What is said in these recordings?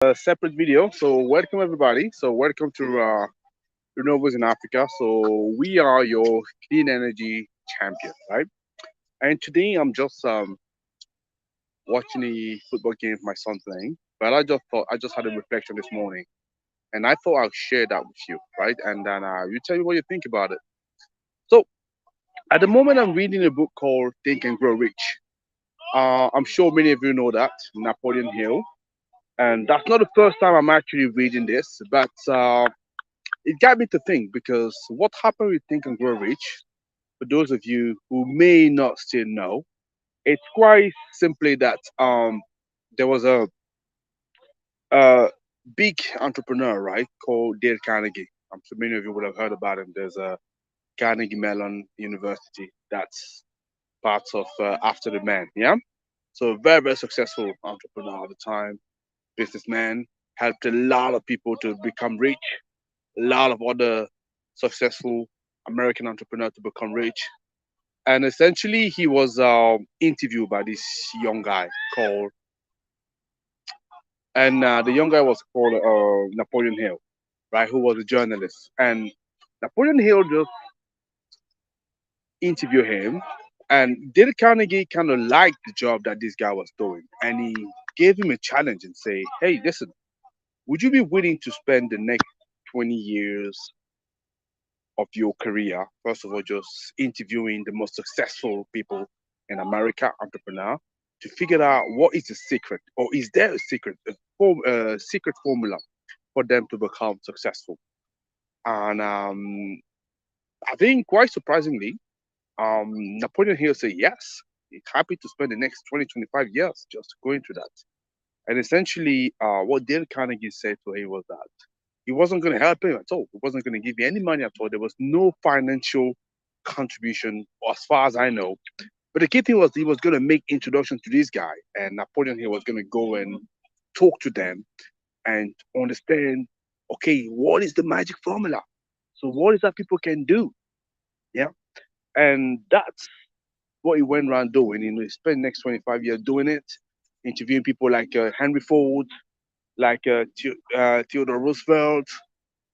a separate video. So welcome everybody. So welcome to Renewables in Africa. So we are your clean energy champion, right? And today I'm just watching a football game with my son playing. But I just had a reflection this morning, and I thought I'll share that with you, right? And then you tell me what you think about it. So at the moment I'm reading a book called Think and Grow Rich. I'm sure many of you know that Napoleon Hill. And that's not the first time I'm actually reading this, but it got me to think because what happened with Think and Grow Rich, for those of you who may not still know, it's quite simply that there was a big entrepreneur, right, called Dale Carnegie. I'm sure many of you would have heard about him. There's a Carnegie Mellon University that's part of After the Man, yeah? So, very, very successful entrepreneur at the time, businessman, helped a lot of people to become rich, a lot of other successful American entrepreneurs to become rich. And essentially, he was interviewed by this young guy called, and the young guy was called Napoleon Hill, right? Who was a journalist. And Napoleon Hill just interviewed him, and Dale Carnegie kind of liked the job that this guy was doing, and he gave him a challenge and say, "Hey, listen, would you be willing to spend the next 20 years of your career, first of all, just interviewing the most successful people in America, entrepreneur, to figure out what is the secret, or is there a secret, secret formula for them to become successful?" And I think quite surprisingly, Napoleon Hill said yes. He's happy to spend the next 20, 25 years just going through that. And essentially, what Dale Carnegie said to him was that he wasn't going to help him at all. He wasn't going to give you any money at all. There was no financial contribution, as far as I know. But the key thing was he was going to make introduction to this guy, and Napoleon here was going to go and talk to them and understand, okay, what is the magic formula? So what is that people can do? Yeah, and that's what he went around doing. You know, he spent the next 25 years doing it, interviewing people like Henry Ford, like Theodore Roosevelt,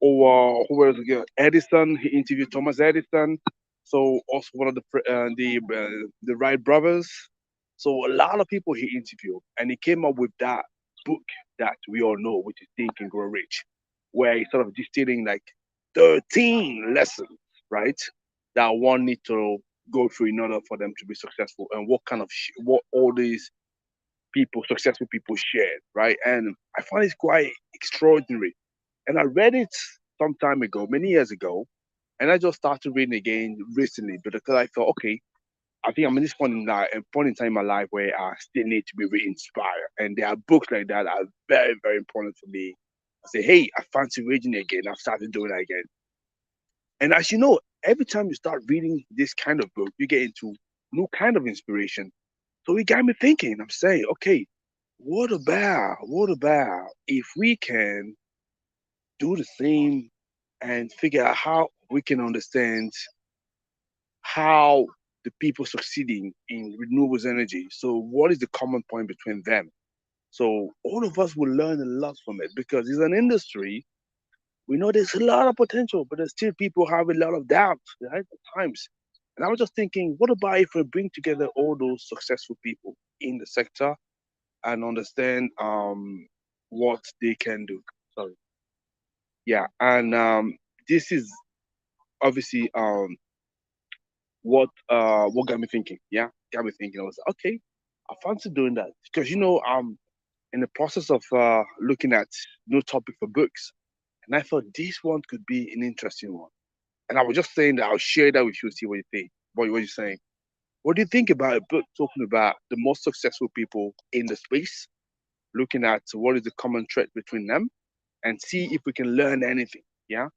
or who was it? Edison. He interviewed Thomas Edison. So also one of the Wright brothers. So a lot of people he interviewed, and he came up with that book that we all know, which is Think and Grow Rich, where he's sort of distilling like 13 lessons, right, that one need to go through in order for them to be successful, and what kind of what all these people, successful people shared, right? And I find it quite extraordinary. And I read it some time ago, many years ago, and I just started reading again recently because I thought, okay, I think I'm in this point in time in my life where I still need to be re-inspired. And there are books like that are very, very important for me. I say, hey, I fancy reading it again. I've started doing it again. And as you know, every time you start reading this kind of book, you get into new kind of inspiration. So it got me thinking. I'm saying, okay, what about if we can do the same and figure out how we can understand how the people succeeding in renewables energy. So what is the common point between them? So all of us will learn a lot from it because it's an industry. We know there's a lot of potential, but there's still people have a lot of doubts, right? At times. And I was just thinking, what about if we bring together all those successful people in the sector and understand what they can do? Sorry. Yeah, and this is obviously what got me thinking. Yeah, got me thinking. I was like, okay, I fancy doing that because I'm in the process of looking at new topic for books, and I thought this one could be an interesting one. And I was just saying that I'll share that with you, see what you think. What you're saying. What do you think about a book talking about the most successful people in the space, looking at what is the common thread between them, and see if we can learn anything? Yeah.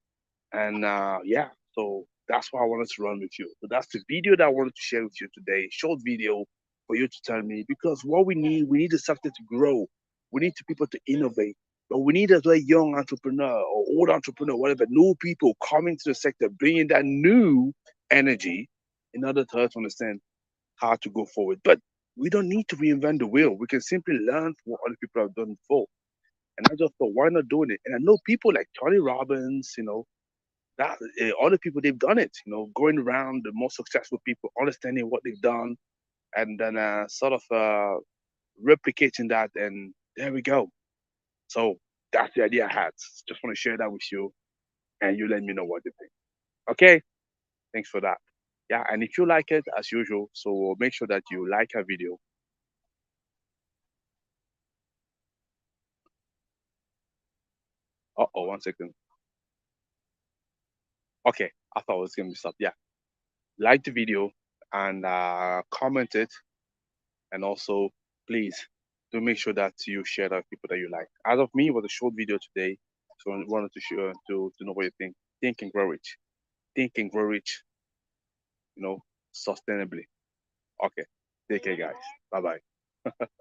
And yeah, so that's why I wanted to run with you. So that's the video that I wanted to share with you today. Short video for you to tell me because what we need the sector to grow. We need people to innovate. But we need as well young entrepreneur or old entrepreneur, whatever, new people coming to the sector, bringing that new energy in order to us to understand how to go forward. But we don't need to reinvent the wheel. We can simply learn from what other people have done before. And I just thought, why not doing it? And I know people like Tony Robbins, that other people they've done it. Going around the most successful people, understanding what they've done, and then sort of replicating that. And there we go. So that's the idea I had. Just want to share that with you, and you let me know what you think. Okay, thanks for that. Yeah, and if you like it, as usual, so make sure that you like our video. Oh, 1 second. Okay, I thought it was gonna be stopped. Yeah, like the video and comment it, and also please do make sure that you share that with people that you like. As of me, it was a short video today, so I wanted to share to know what you think. Think and grow rich. Think and grow rich. Sustainably. Okay. Take care, guys. Bye bye.